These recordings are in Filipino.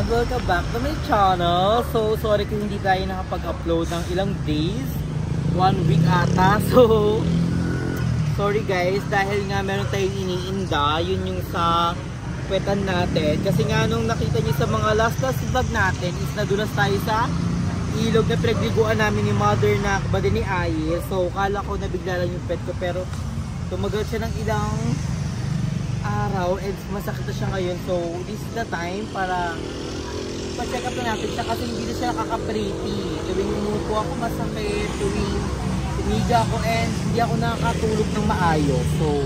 Welcome back to my channel. So sorry kung hindi tayo nakapag-upload ng ilang days, 1 week ata. So sorry guys, dahil nga meron tayong iniinda. Yun yung sa kwetan natin. Kasi nga nung nakita nyo sa mga last vlog natin is nadulas tayo sa ilog na pinagliguan namin ni mother na kabady ni Aye. So kala ko nabigla lang yung pet ko, pero tumagal siya ng ilang araw and masakit na siya ngayon. So this is the time para pa-check up na natin siya kasi hindi na siya nakaka-pretty. Tuwing umupo ako masakit, tuwing tumiga ako and hindi ako nakakatulog ng maayos. So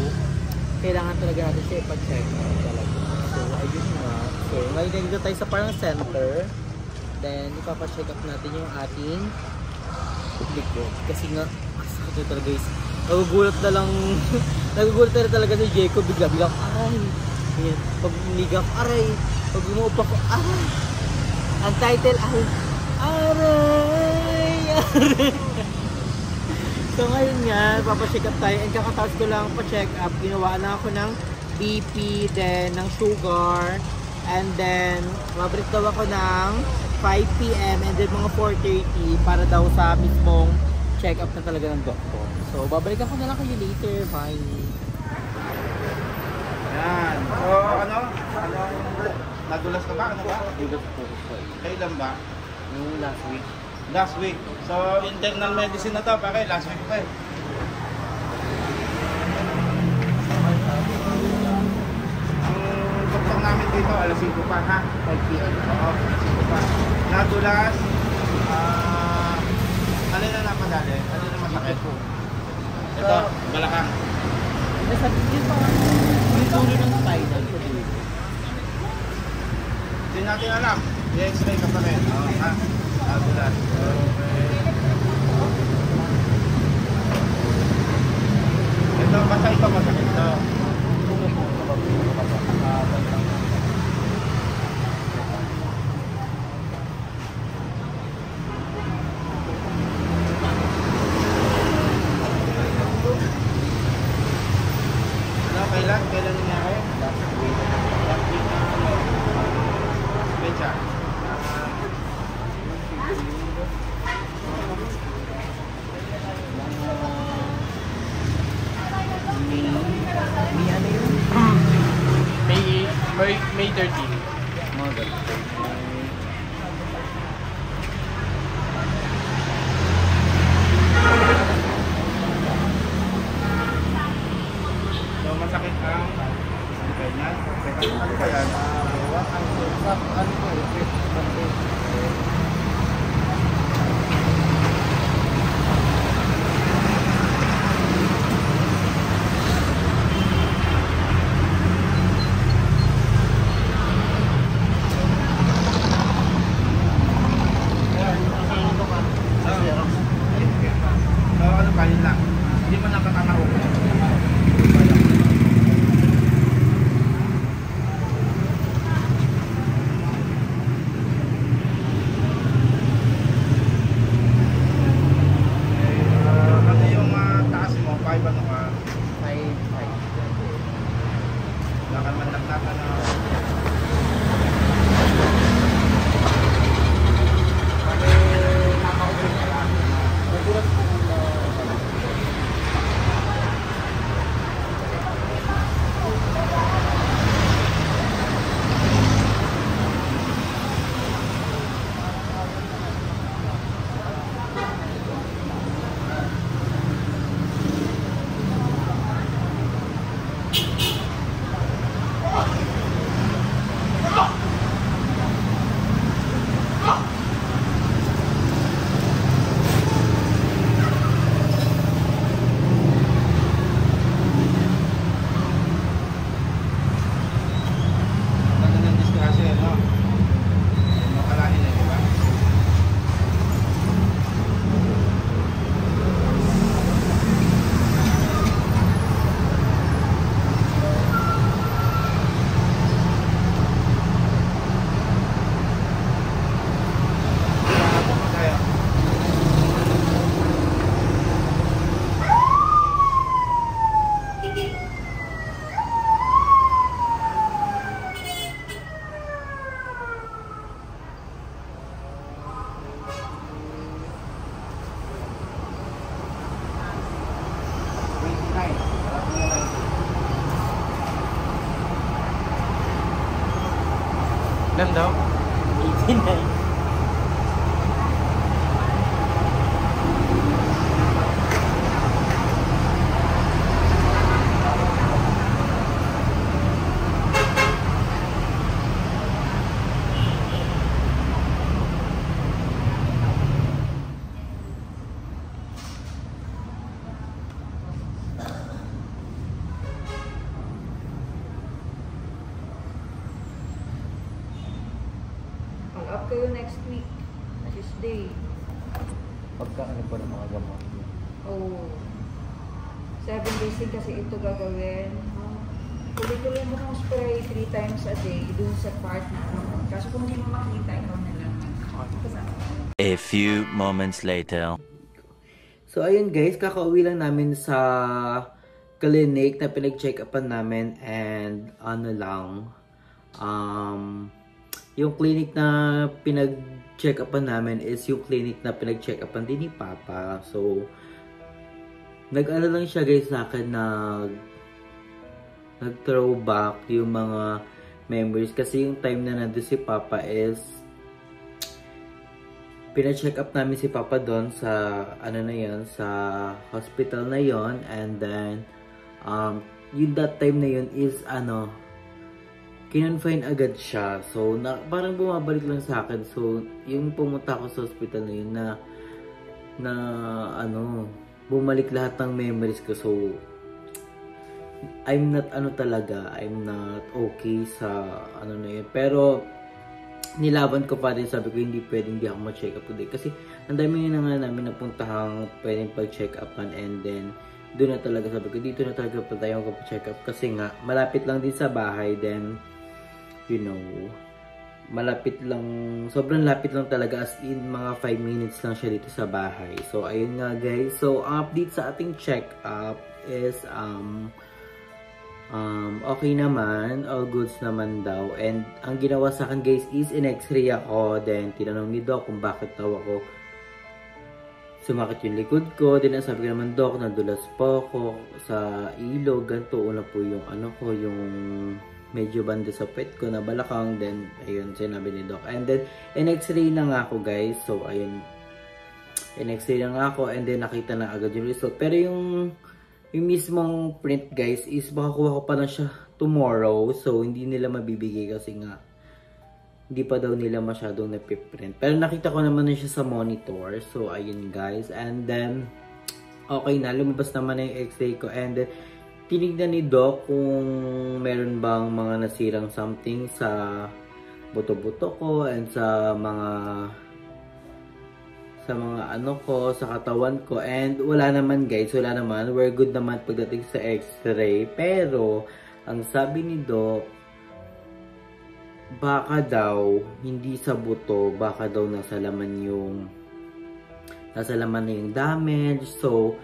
kailangan talaga natin siya ipa-check up talaga. So ayun nga. So ngayon nandito tayo sa parang center. Then ipapa-check up natin yung ating likod. Kasi nga masakit na talaga guys. Nagugulat na lang nagugulat na talaga si Jacob, bigla aray. Ayan. Pag umiga ako, aray. Pag umuupo ako, aray. Ang title ay aray. So ngayon nga, papacheck up tayo. And kakatapos ko lang pa-check up. Ginawa na ako ng BP, then ng sugar. And then, mabalik daw ako ng 5 PM and then mga 4:30 para daw sa mismong check up na talaga ng doktor. So, babalikan ko na lang kayo later. Bye! Yan. So, nadulas ka ba? Ano ba? Nadulas po. Kailan ba? Yung last week. Last week. So, internal medicine na to. Pare, last week pa eh. Ang doktor namin dito, alas 5 pa ha? 5 PM. Oo, alas 5 pa. Nadulas. Alin na napadali? Alin na masakit po? Ito, balakang. Sabi niyo pa, yung tulo ng spinal ko dito. Hindi natin alam. I-x-ray ka pa rin. Oo, ha? Nadulas. Okay. Ito, basta ito masakit ito. Kailan nangyari? Last week. Last week na Becha. May 13. Masakit ang ganyan. Ano ba yan? Ano po? So ano pa yun lang? Hindi mo nakakahawak. 89. Ilan daw? 89. Mag-up kayo next week. Tuesday. Pagka ano po ng mga gamot. Oh. 7 days din kasi ito gagawin. Tuloy-tuloy mo ng spray 3 times a day dun sa part na. Kaso kung hindi mo makita, ikaw na lang. A few moments later. So ayun guys, kakauwi lang namin sa clinic na pinag-check-upan namin and ano lang, yung clinic na pinag-check-upan namin is yung clinic na pinag-check-upan din ni Papa. So nag-ano lang siya guys sa akin, nag-throwback yung mga memories kasi yung time na nandun si Papa is pina-check up namin si Papa doon sa ano na yun, sa hospital na yon, and then yung that time na yun is ano, kinonfine agad siya. So parang bumabalik lang sa akin. So yung pumunta ako sa hospital na yun na ano, bumalik lahat ng memories ko. So I'm not okay sa ano na yun. Pero nilaban ko pa rin, sabi ko hindi pwedeng hindi ako ma-check up today kasi ang dami na nga namin napuntahang pwedeng pag-check upan, and then doon na talaga sabi ko dito na talaga pa tayo mag-check up kasi nga malapit lang din sa bahay, then you know, malapit lang, sobrang lapit lang talaga, as in mga 5 minutes lang siya dito sa bahay. So ayun nga guys, so update sa ating check up is okay naman, all goods naman daw. And ang ginawa sa akin guys is in-x-ray ako. Then tinanong ni Doc kung bakit daw ako sumakit yung likod ko. Then sabi ko naman, Doc, nadulas po ako sa ilog, ganito. Una po yung ano ko, yung medyo banda sa pet ko na balakang. Then ayun, sinabi ni Doc. And then in-x-ray na nga ako guys. So ayun, in-x-ray na nga ako, and then nakita na agad yung result. Pero yung mismong print guys is makakuha ko pa na siya tomorrow. So hindi nila mabibigay kasi nga hindi pa daw nila masyadong napiprint. Pero nakita ko naman na siya sa monitor. So ayun guys, and then okay na, lumabas naman na yung x-ray ko, and then tinignan ni Doc kung meron bang mga nasirang something sa buto-buto ko and sa mga ano ko, sa katawan ko, and wala naman guys, wala naman, we're good naman pagdating sa x-ray. Pero ang sabi ni Doc, baka daw hindi sa buto, baka daw nasa laman na yung damage. So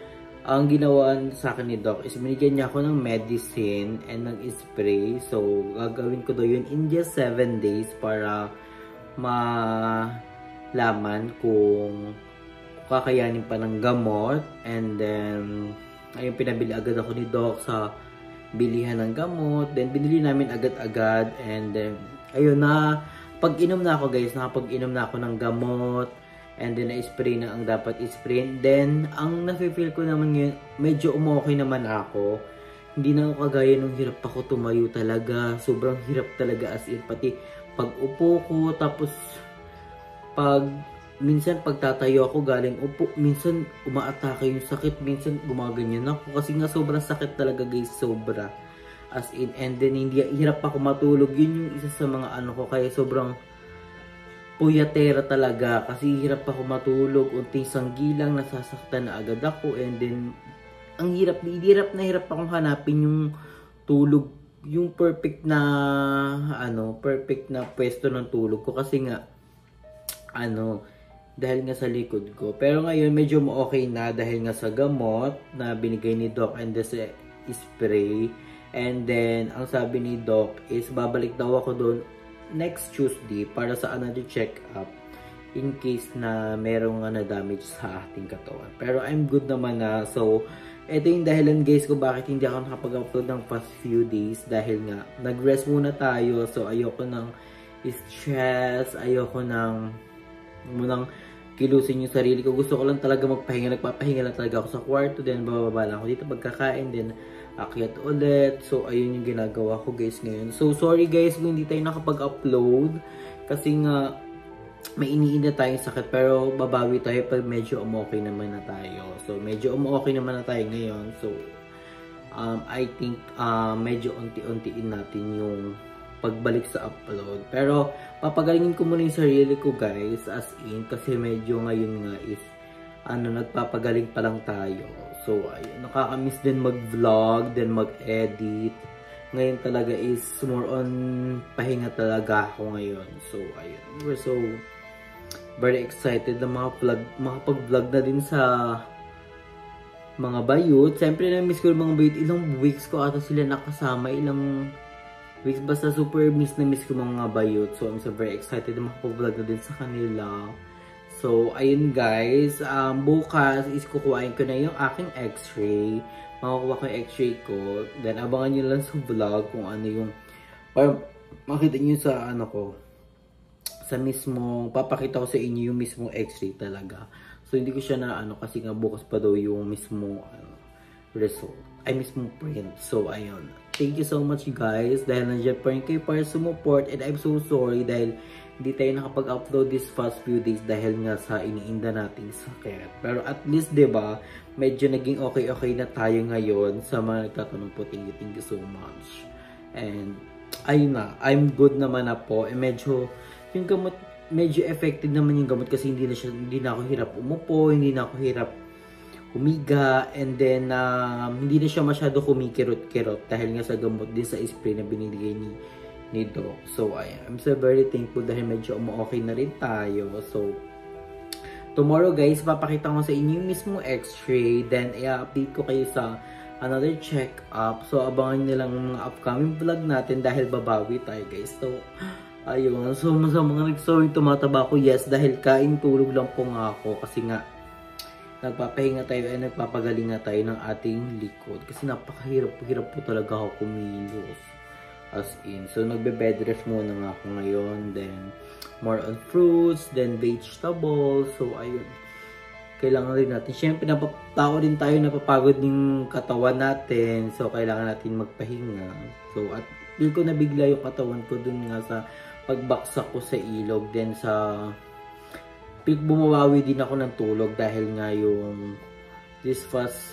ang ginawa sa akin ni Doc is binigyan niya ako ng medicine and ng spray. So gagawin ko daw yun in just 7 days para laman kung kakayanin pa ng gamot. And then ayun, pinabili agad ako ni Doc sa bilihan ng gamot. Then binili namin agad-agad, and then ayun, na pag-inom na ako guys, nakapag-inom na ako ng gamot, and then na-spray na ang dapat i-spray. Then ang nafe-feel ko naman ngayon, medyo umokay naman ako. Hindi na ako kagaya nung hirap ako tumayo talaga. Sobrang hirap talaga, as in, pati pag upo ko, tapos minsan pagtatayo ako galing upo, minsan umaatake yung sakit, minsan gumaganyan ako kasi nga sobrang sakit talaga guys, sobra, as in. And then hirap ako matulog, yun yung isa sa mga ano ko, kaya sobrang puyatera talaga kasi hirap ako matulog, unting sanggilang nasasaktan na agad ako. And then ang hirap akong hanapin yung tulog, yung perfect na pwesto ng tulog ko kasi nga dahil nga sa likod ko. Pero ngayon medyo okay na dahil nga sa gamot na binigay ni Doc and the spray. And then ang sabi ni Doc is babalik daw ako doon next Tuesday para sa another check-up in case na merong na damage sa ating katawan. Pero I'm good naman na. So ito yung dahilan guys ko bakit hindi ako nakapag-upload ng past few days. Dahil nga, nag-rest muna tayo. So, ayoko ng stress. Ayoko ng munang kilusin yung sarili ko. Gusto ko lang talaga magpahinga. Nagpapahinga lang talaga ako sa kwarto. Then, bababa lang ako dito pagkakain. Then, akyat ulit. So, ayun yung ginagawa ko guys ngayon. So, sorry guys kung hindi tayo nakapag-upload. Kasi nga, may iniinda tayong sakit. Pero, babawi tayo pag medyo okay naman na tayo. So, medyo okay naman na tayo ngayon. So, I think, medyo unti-untiin natin yung pagbalik sa upload. Pero, papagalingin ko muna yung sarili ko guys. As in, kasi medyo ngayon nga is, nagpapagaling pa lang tayo. So, ayun, nakakamiss din mag-vlog, then mag-edit. Ngayon talaga is more on pahinga talaga ako ngayon. So, ayun. We're so very excited na makapag-vlog na din sa mga bayot. Siyempre, na-miss ko yung mga bayot. Ilang weeks ko ata sila nakasama. Ilang weeks. Basta super miss ko mga bayot. So, I'm so very excited na makapag-vlog na din sa kanila. So, ayun guys, bukas is kukuhain ko na yung aking x-ray. Makukuha ko yung x-ray ko. Then, abangan nyo lang sa vlog kung ano yung, para makita nyo sa sa mismo, papakita ko sa inyo yung mismo x-ray talaga. So, hindi ko siya na kasi nga bukas pa daw yung mismo result. Ay, mismo print. So, ayun. Thank you so much guys. Dahil nandiyan pa rin kayo para sumuport. And I'm so sorry dahil hindi tayo nakapag-upload this past few days dahil nga sa iniinda nating sakit. Pero at least, diba, medyo naging okay na tayo ngayon sa mga nagtatanong po. Thank you so much. And, ayun na, I'm good naman na po. Eh, medyo, yung gamot, medyo effective naman yung gamot kasi hindi na ako hirap umupo, hindi na ako hirap humiga, and then, hindi na siya masyado kumikirot-kirot dahil nga sa gamot din sa spray na binibigay ni Doc. So, I'm so very thankful dahil medyo okay na rin tayo. So, tomorrow guys, papakita ko sa inyo yung mismo x-ray. Then, i-update ko kayo sa another check-up. So, abangan nyo lang mga upcoming vlog natin dahil babawi tayo guys. So, ayun. So, sa mga nagsawing tumataba ko, yes, dahil kain tulog lang po nga ako. Kasi nga, nagpapahinga tayo at nagpapagaling nga tayo ng ating likod. Kasi napakahirap po talaga ako kumilos. As in. So, nagbe-bed rest muna nga ako ngayon. Then, more on fruits. Then, vegetables. So, ayun. Kailangan rin natin. Siyempre, tao din tayo, napapagod ng katawan natin. So, kailangan natin magpahinga. So, at feel ko nabigla yung katawan ko dun nga sa pagbaksak ko sa ilog. Then, sa bumawawi din ako ng tulog dahil nga yung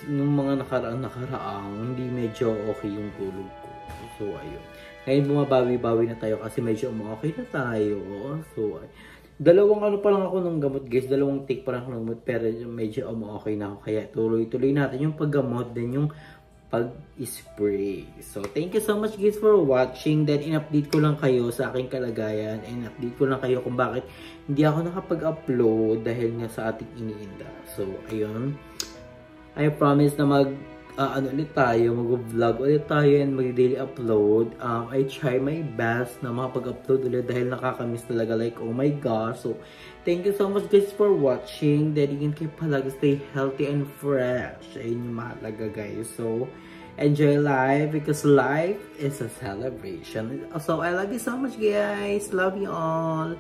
nung mga nakaraang hindi medyo okay yung tulog ko. So, ayun. Ngayon bumabawi-bawi na tayo kasi medyo okay na tayo. So, dalawang pa lang ako ng gamot guys. Dalawang take pa lang ako ng gamot pero medyo okay na ako. Kaya tuloy-tuloy natin yung paggamot then yung pag-spray. So, thank you so much guys for watching. Then, in-update ko lang kayo sa aking kalagayan. And update ko lang kayo kung bakit hindi ako nakapag-upload dahil nga sa ating iniinda. So, ayun. I promise na mag-vlog ulit tayo and mag-daily upload. I try my best na makapag-upload ulit dahil nakakamiss talaga. Like, oh my gosh. So, thank you so much guys for watching. Then, kayo palagi stay healthy and fresh. Ayun yung mahalaga guys. So, enjoy life because life is a celebration. So, I love you so much guys. Love you all.